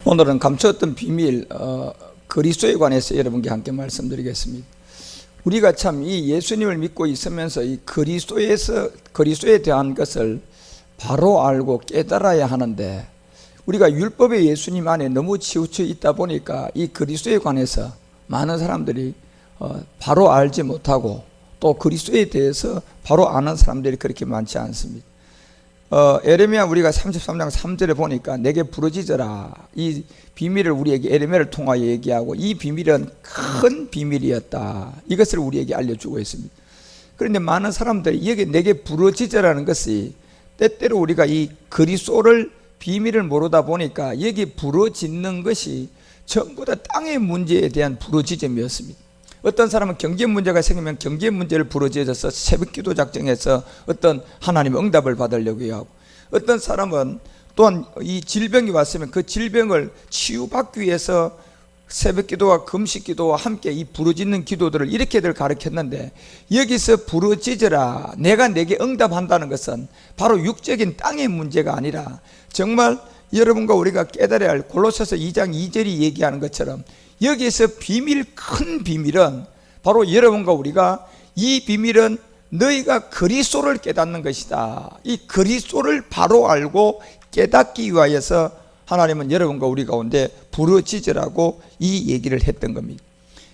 오늘은 감추었던 비밀 그리스도에 관해서 여러분께 함께 말씀드리겠습니다. 우리가 참 이 예수님을 믿고 있으면서 이 그리스도에 대한 것을 바로 알고 깨달아야 하는데, 우리가 율법의 예수님 안에 너무 치우쳐 있다 보니까 이 그리스도에 관해서 많은 사람들이 바로 알지 못하고, 또 그리스도에 대해서 바로 아는 사람들이 그렇게 많지 않습니다. 에레미야 우리가 33장 3절에 보니까 내게 부르짖어라, 이 비밀을 우리에게 에레미야를 통하여 얘기하고, 이 비밀은 큰 비밀이었다, 이것을 우리에게 알려주고 있습니다. 그런데 많은 사람들이 여기 내게 부르짖어라는 것이, 때때로 우리가 이 그리스도를 비밀을 모르다 보니까 여기 부르짖는 것이 전부 다 땅의 문제에 대한 부르짖음이었습니다. 어떤 사람은 경제 문제가 생기면 경제 문제를 부르짖어서 새벽 기도 작정해서 어떤 하나님의 응답을 받으려고 하고, 어떤 사람은 또한 이 질병이 왔으면 그 질병을 치유받기 위해서 새벽 기도와 금식 기도와 함께 이 부르짖는 기도들을 이렇게들 가르쳤는데, 여기서 부르짖어라, 내가 내게 응답한다는 것은 바로 육적인 땅의 문제가 아니라, 정말 여러분과 우리가 깨달아야 할 골로새서 2장 2절이 얘기하는 것처럼 여기에서 큰 비밀은 바로 여러분과 우리가, 이 비밀은 너희가 그리스도를 깨닫는 것이다. 이 그리스도를 바로 알고 깨닫기 위하여서 하나님은 여러분과 우리 가운데 부르짖으라고 이 얘기를 했던 겁니다.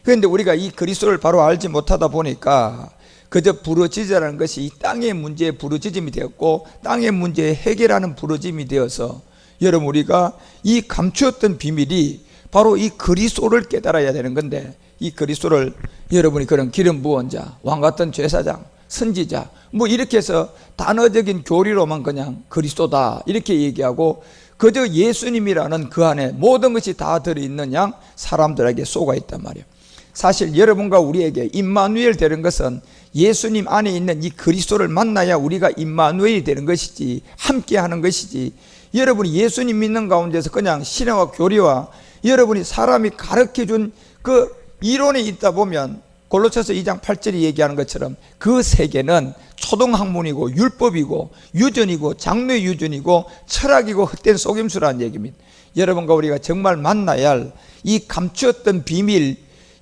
그런데 우리가 이 그리스도를 바로 알지 못하다 보니까 그저 부르짖으라는 것이 이 땅의 문제의 부르짖음이 되었고, 땅의 문제의 해결하는 부르짖음이 되어서, 여러분 우리가 이 감추었던 비밀이 바로 이 그리스도를 깨달아야 되는 건데, 이 그리스도를 여러분이 그런 기름 부은 자, 왕같은 제사장, 선지자 뭐 이렇게 해서 단어적인 교리로만 그냥 그리스도다 이렇게 얘기하고, 그저 예수님이라는 그 안에 모든 것이 다 들어있는 양 사람들에게 쏘가 있단 말이에요. 사실 여러분과 우리에게 임마누엘 되는 것은 예수님 안에 있는 이 그리스도를 만나야 우리가 임마누엘이 되는 것이지, 함께 하는 것이지, 여러분이 예수님 믿는 가운데서 그냥 신화와 교리와 여러분이 사람이 가르쳐준 그 이론에 있다 보면, 골로새서 2장 8절이 얘기하는 것처럼 그 세계는 초등학문이고 율법이고 유전이고 장르 유전이고 철학이고 헛된 속임수라는 얘기입니다. 여러분과 우리가 정말 만나야 할 이 감추었던 비밀,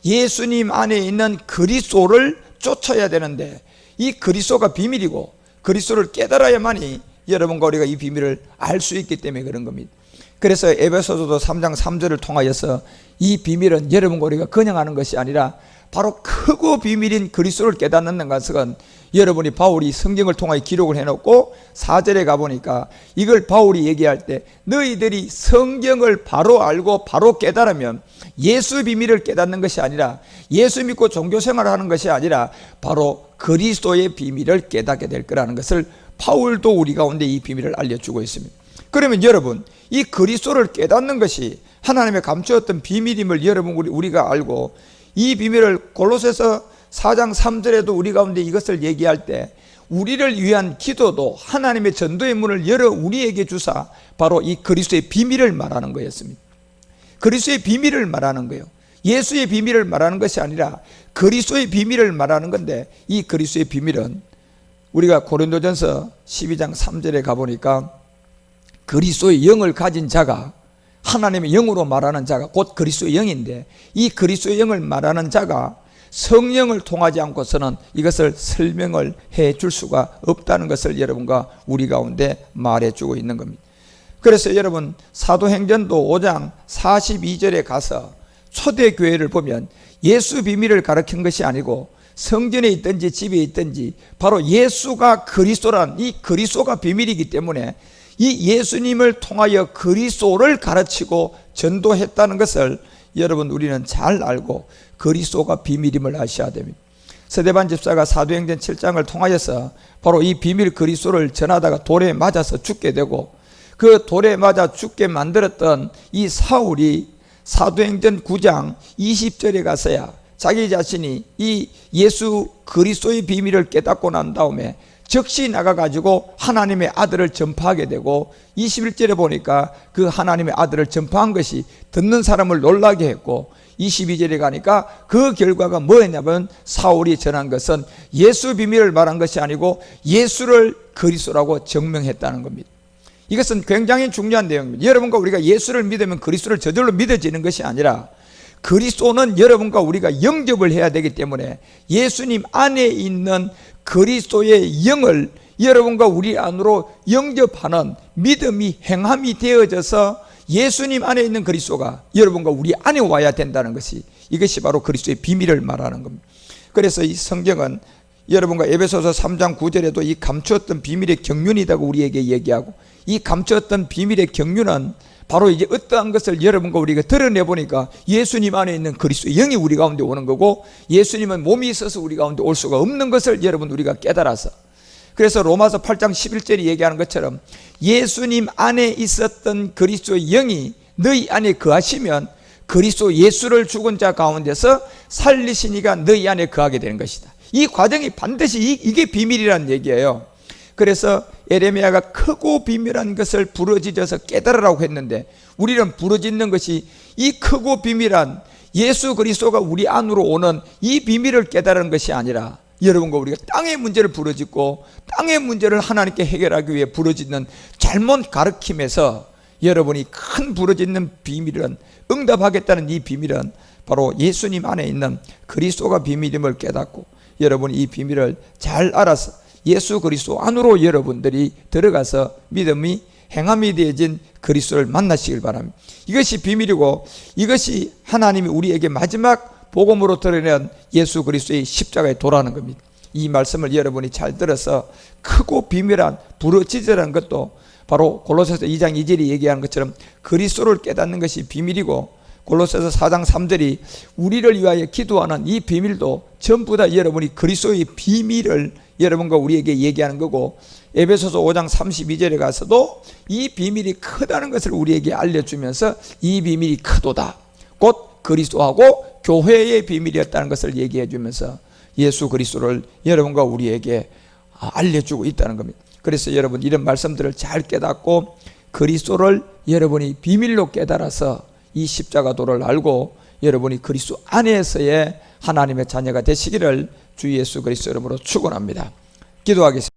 예수님 안에 있는 그리스도를 쫓아야 되는데, 이 그리스도가 비밀이고 그리스도를 깨달아야만이 여러분과 우리가 이 비밀을 알 수 있기 때문에 그런 겁니다. 그래서 에베소서도 3장 3절을 통하여서 이 비밀은 여러분과 우리가 그냥 아는 것이 아니라 바로 크고 비밀인 그리스도를 깨닫는 것은, 여러분이 바울이 성경을 통하여 기록을 해놓고 4절에 가보니까 이걸 바울이 얘기할 때, 너희들이 성경을 바로 알고 바로 깨달으면 예수 비밀을 깨닫는 것이 아니라, 예수 믿고 종교생활을 하는 것이 아니라 바로 그리스도의 비밀을 깨닫게 될 거라는 것을 바울도 우리 가운데 이 비밀을 알려주고 있습니다. 그러면 여러분, 이 그리스도를 깨닫는 것이 하나님의 감추었던 비밀임을 여러분 우리가 알고, 이 비밀을 골로새서 4장 3절에도 우리 가운데 이것을 얘기할 때, 우리를 위한 기도도 하나님의 전도의 문을 열어 우리에게 주사 바로 이 그리스도의 비밀을 말하는 거였습니다. 그리스도의 비밀을 말하는 거예요. 예수의 비밀을 말하는 것이 아니라 그리스도의 비밀을 말하는 건데, 이 그리스도의 비밀은 우리가 고린도전서 12장 3절에 가보니까, 그리스도의 영을 가진 자가, 하나님의 영으로 말하는 자가 곧 그리스도의 영인데, 이 그리스도의 영을 말하는 자가 성령을 통하지 않고서는 이것을 설명을 해 줄 수가 없다는 것을 여러분과 우리 가운데 말해주고 있는 겁니다. 그래서 여러분, 사도행전도 5장 42절에 가서 초대교회를 보면 예수 비밀을 가르친 것이 아니고, 성전에 있든지 집에 있든지 바로 예수가 그리스도란 이 그리스도가 비밀이기 때문에 이 예수님을 통하여 그리스도를 가르치고 전도했다는 것을 여러분 우리는 잘 알고, 그리스도가 비밀임을 아셔야 됩니다. 스데반 집사가 사도행전 7장을 통하여서 바로 이 비밀 그리스도를 전하다가 돌에 맞아서 죽게 되고, 그 돌에 맞아 죽게 만들었던 이 사울이 사도행전 9장 20절에 가서야 자기 자신이 이 예수 그리스도의 비밀을 깨닫고 난 다음에 즉시 나가가지고 하나님의 아들을 전파하게 되고, 21절에 보니까 그 하나님의 아들을 전파한 것이 듣는 사람을 놀라게 했고, 22절에 가니까 그 결과가 뭐였냐면, 사울이 전한 것은 예수 비밀을 말한 것이 아니고 예수를 그리스도라고 증명했다는 겁니다. 이것은 굉장히 중요한 내용입니다. 여러분과 우리가 예수를 믿으면 그리스도를 저절로 믿어지는 것이 아니라 그리스도는 여러분과 우리가 영접을 해야 되기 때문에 예수님 안에 있는 그리스도의 영을 여러분과 우리 안으로 영접하는 믿음이 행함이 되어져서 예수님 안에 있는 그리스도가 여러분과 우리 안에 와야 된다는 것이, 이것이 바로 그리스도의 비밀을 말하는 겁니다. 그래서 이 성경은 여러분과 에베소서 3장 9절에도 이 감추었던 비밀의 경륜이라고 우리에게 얘기하고, 이 감추었던 비밀의 경륜은 바로 이제 어떠한 것을 여러분과 우리가 드러내 보니까 예수님 안에 있는 그리스도의 영이 우리 가운데 오는 거고, 예수님은 몸이 있어서 우리 가운데 올 수가 없는 것을 여러분 우리가 깨달아서, 그래서 로마서 8장 11절이 얘기하는 것처럼 예수님 안에 있었던 그리스도의 영이 너희 안에 거하시면 그리스도 예수를 죽은 자 가운데서 살리시니가 너희 안에 거하게 되는 것이다. 이 과정이 반드시 이게 비밀이라는 얘기예요. 그래서 에레미야가 크고 비밀한 것을 부르짖어서 깨달으라고 했는데, 우리는 부르짖는 것이 이 크고 비밀한 예수 그리스도가 우리 안으로 오는 이 비밀을 깨달은 것이 아니라, 여러분과 우리가 땅의 문제를 부르짖고 땅의 문제를 하나님께 해결하기 위해 부르짖는 잘못 가르침에서 여러분이 큰 부르짖는 비밀은, 응답하겠다는 이 비밀은 바로 예수님 안에 있는 그리스도가 비밀임을 깨닫고, 여러분이 이 비밀을 잘 알아서 예수 그리스도 안으로 여러분들이 들어가서 믿음이 행함이 되어진 그리스도를 만나시길 바랍니다. 이것이 비밀이고, 이것이 하나님이 우리에게 마지막 복음으로 드러낸 예수 그리스도의 십자가의 도라는 겁니다. 이 말씀을 여러분이 잘 들어서 크고 비밀한 부르짖으라는 것도 바로 골로새서 2장 2절이 얘기하는 것처럼 그리스도를 깨닫는 것이 비밀이고, 골로새서 4장 3절이 우리를 위하여 기도하는 이 비밀도 전부 다 여러분이 그리스도의 비밀을 여러분과 우리에게 얘기하는 거고, 에베소서 5장 32절에 가서도 이 비밀이 크다는 것을 우리에게 알려주면서 이 비밀이 크도다, 곧 그리스도하고 교회의 비밀이었다는 것을 얘기해 주면서 예수 그리스도를 여러분과 우리에게 알려주고 있다는 겁니다. 그래서 여러분, 이런 말씀들을 잘 깨닫고 그리스도를 여러분이 비밀로 깨달아서 이 십자가 도를 알고 여러분이 그리스도 안에서의 하나님의 자녀가 되시기를 주 예수 그리스도 이름으로 축원합니다. 기도하겠습니다.